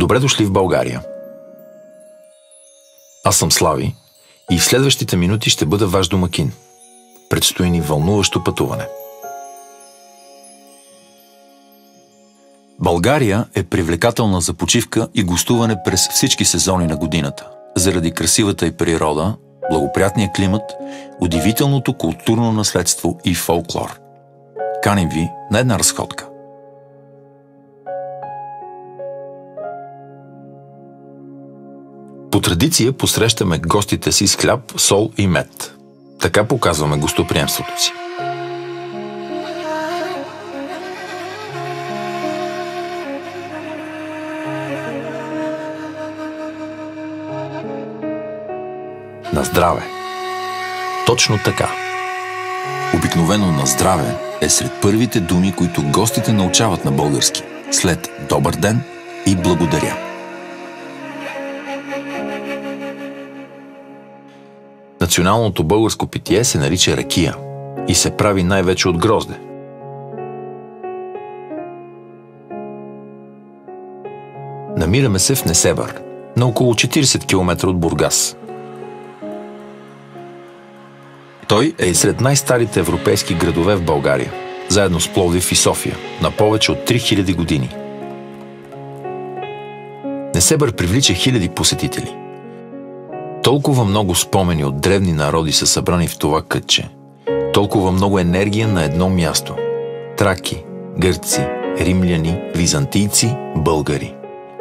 Добре дошли в България! Аз съм Слави и в следващите минути ще бъда ваш домакин. Предстои ни вълнуващо пътуване. България е привлекателна за почивка и гостуване през всички сезони на годината, заради красивата й природа, благоприятния климат, удивителното културно наследство и фолклор. Каним ви на една разходка. По традиция посрещаме гостите си с хляб, сол и мед. Така показваме гостоприемството си. На здраве! Точно така. Обикновено на здраве е сред първите думи, които гостите научават на български, след добър ден и благодаря. Националното българско питие се нарича ракия и се прави най-вече от грозде. Намираме се в Несебър, на около 40 км от Бургас. Той е и сред най-старите европейски градове в България, заедно с Пловдив и София, на повече от 3000 години. Несебър привлича хиляди посетители. Толкова много спомени от древни народи са събрани в това кътче. Толкова много енергия на едно място. Траки, гърци, римляни, византийци, българи.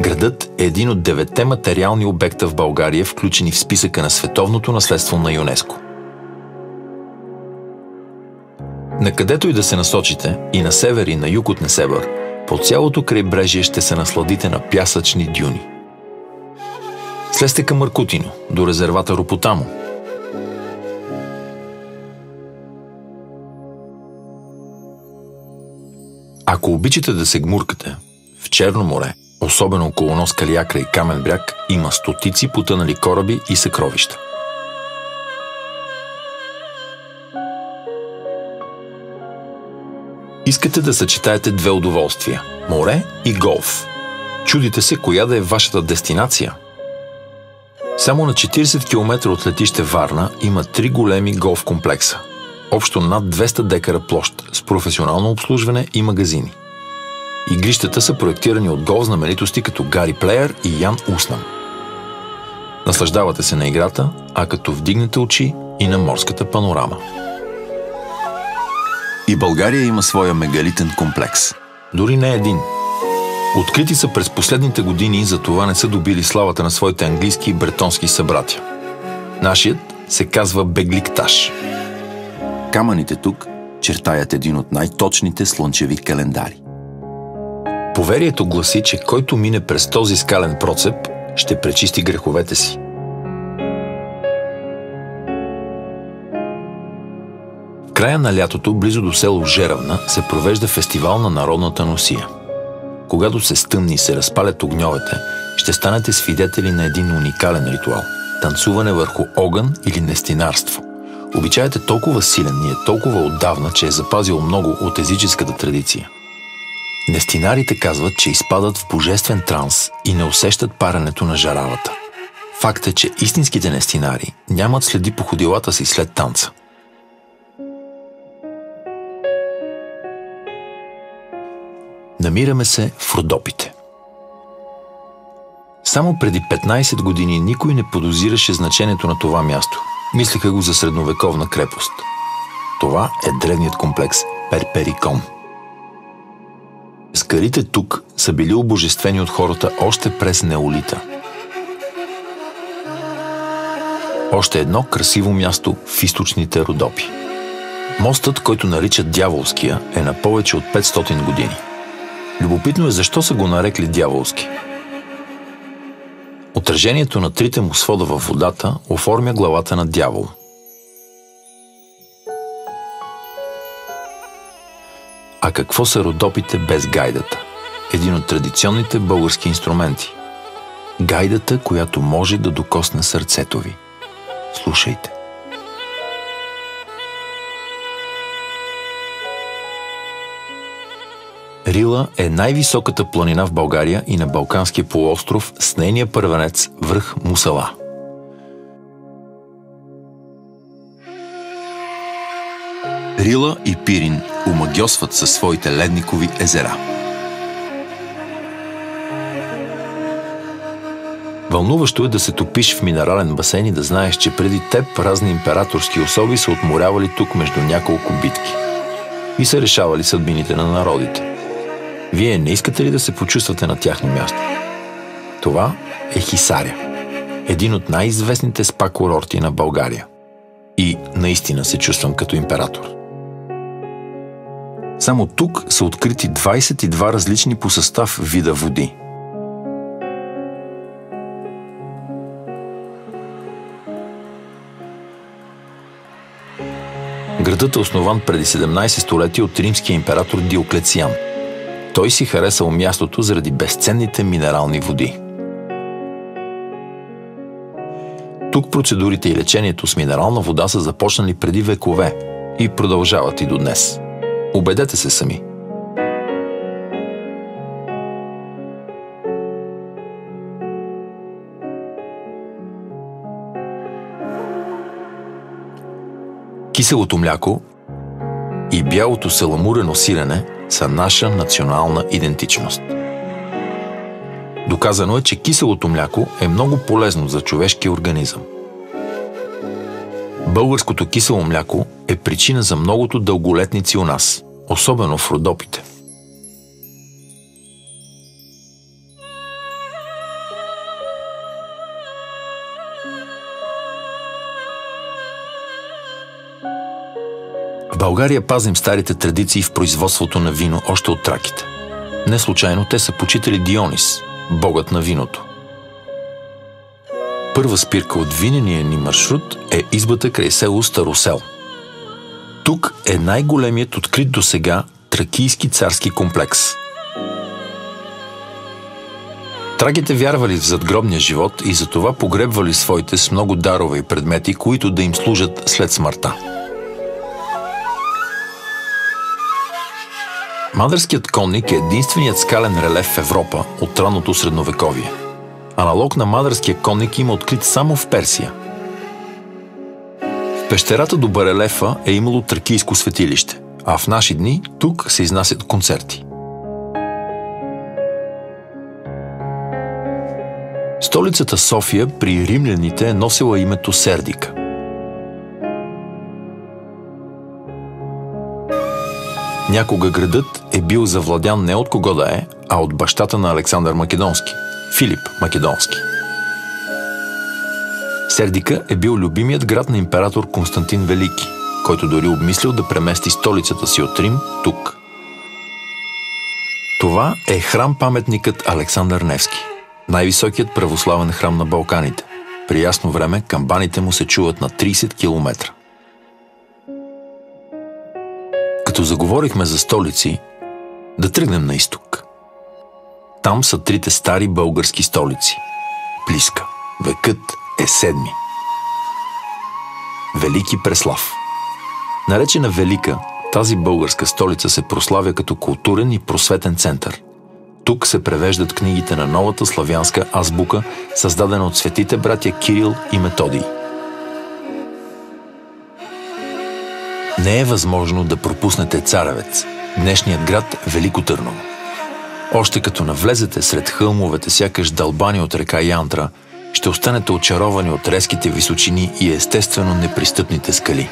Градът е един от 9 материални обекта в България, включени в списъка на световното наследство на ЮНЕСКО. Накъдето и да се насочите, и на север, и на юг от Несебър, по цялото крайбрежие ще се насладите на пясъчни дюни. Слезте към Маркутино, до резервата Ропотамо. Ако обичате да се гмуркате, в Черно море, особено около нос Калиакра и Камен бряг, има стотици потънали кораби и съкровища. Искате да съчетаете две удоволствия – море и голф. Чудите се коя да е вашата дестинация. Само на 40 км от летище Варна има 3 големи голф комплекса. Общо над 200 декара площ с професионално обслужване и магазини. Игрищата са проектирани от голф знаменитости като Гари Плеер и Ян Уснам. Наслаждавате се на играта, а като вдигнете очи и на морската панорама. И България има своя мегалитен комплекс. Дори не един. Открити са през последните години и за това не са добили славата на своите английски и бретонски събратя. Нашият се казва Бегликташ. Камъните тук чертаят един от най-точните слънчеви календари. Поверието гласи, че който мине през този скален процеп, ще пречисти греховете си. В края на лятото, близо до село Жеравна, се провежда фестивал на народната носия. Когато се стъмни и се разпалят огньовете, ще станете свидетели на един уникален ритуал – танцуване върху огън или нестинарство. Обичаят е толкова силен и е толкова отдавна, че е запазил много от езическата традиция. Нестинарите казват, че изпадат в божествен транс и не усещат паренето на жаравата. Факт е, че истинските нестинари нямат следи по ходилата си след танца. Намираме се в Родопите. Само преди 15 години никой не подозираше значението на това място. Мислеха го за средновековна крепост. Това е древният комплекс Перперикон. Скалите тук са били обожествени от хората още през неолита. Още едно красиво място в източните Родопи. Мостът, който наричат Дяволския, е на повече от 500 години. Любопитно е защо са го нарекли Дяволски. Отражението на 3 му свода във водата оформя главата на дявол. А какво са Родопите без гайдата? Един от традиционните български инструменти. Гайдата, която може да докосне сърцето ви. Слушайте. Рила е най-високата планина в България и на Балканския полуостров с нейния първенец връх Мусала. Рила и Пирин омагьосват със своите ледникови езера. Вълнуващо е да се топиш в минерален басейн и да знаеш, че преди теб разни императорски особи са отморявали тук между няколко битки и са решавали съдбините на народите. Вие не искате ли да се почувствате на тяхно място? Това е Хисаря, един от най-известните спа-курорти на България. И наистина се чувствам като император. Само тук са открити 22 различни по състав вида води. Градът е основан преди 17 столетия от римския император Диоклециан. Той си харесал мястото заради безценните минерални води. Тук процедурите и лечението с минерална вода са започнали преди векове и продължават и до днес. Убедете се сами. Киселото мляко и бялото саламурено сирене са наша национална идентичност. Доказано е, че киселото мляко е много полезно за човешкия организъм. Българското кисело мляко е причина за многото дълголетници у нас, особено в Родопите. В България пазим старите традиции в производството на вино още от траките. Не случайно те са почитали Дионис, богът на виното. Първа спирка от винения ни маршрут е избата край село Старосел. Тук е най-големият открит досега тракийски царски комплекс. Траките вярвали в задгробния живот и затова погребвали своите с много дарове и предмети, които да им служат след смъртта. Мадърският конник е единственият скален релеф в Европа от ранното средновековие. Аналог на Мадърския конник има открит само в Персия. В пещерата до барелефа е имало тракийско светилище, а в наши дни тук се изнасят концерти. Столицата София при римляните е носила името Сердика. Някога градът е бил завладян не от кого да е, а от бащата на Александър Македонски – Филип Македонски. Сердика е бил любимият град на император Константин Велики, който дори обмислил да премести столицата си от Рим тук. Това е храм-паметникът Александър Невски, най-високият православен храм на Балканите. При ясно време камбаните му се чуват на 30 км. Като заговорихме за столици, да тръгнем на изток. Там са трите стари български столици. Плиска. Векът е 7. Велики Преслав. Наречена Велика, тази българска столица се прославя като културен и просветен център. Тук се превеждат книгите на новата славянска азбука, създадена от светите братя Кирил и Методий. Не е възможно да пропуснете Царевец, днешният град Велико Търново. Още като навлезете сред хълмовете, сякаш дълбани от река Янтра, ще останете очаровани от резките височини и естествено непристъпните скали.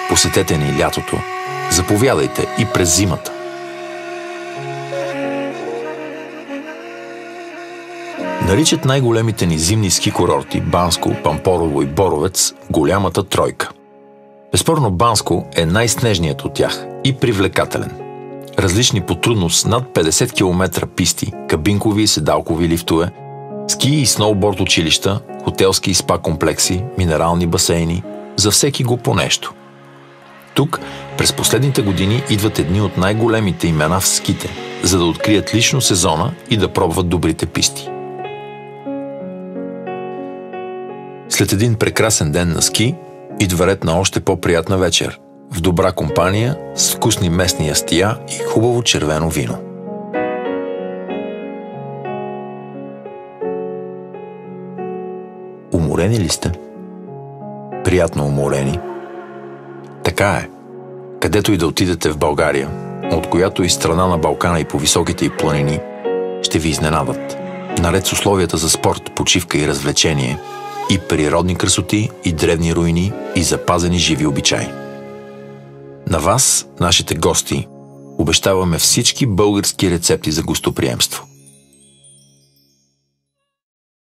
Посетете ни лятото, заповядайте и през зимата. Наричат най-големите ни зимни ски курорти Банско, Пампорово и Боровец голямата тройка. Безспорно Банско е най-снежният от тях и привлекателен. Различни по трудност над 50 км писти, кабинкови и седалкови лифтове, ски и сноуборд училища, хотелски и спа комплекси, минерални басейни, за всеки го по нещо. Тук през последните години идват едни от най-големите имена в ските, за да открият лично сезона и да пробват добрите писти. След един прекрасен ден на ски, идва ред на още по-приятна вечер, в добра компания, с вкусни местни ястия и хубаво червено вино. Уморени ли сте? Приятно уморени? Така е. Където и да отидете в България, от която и страна на Балкана и по високите й планини, ще ви изненадат. Наред с условията за спорт, почивка и развлечение, и природни красоти, и древни руини, и запазени живи обичаи. На вас, нашите гости, обещаваме всички български рецепти за гостоприемство.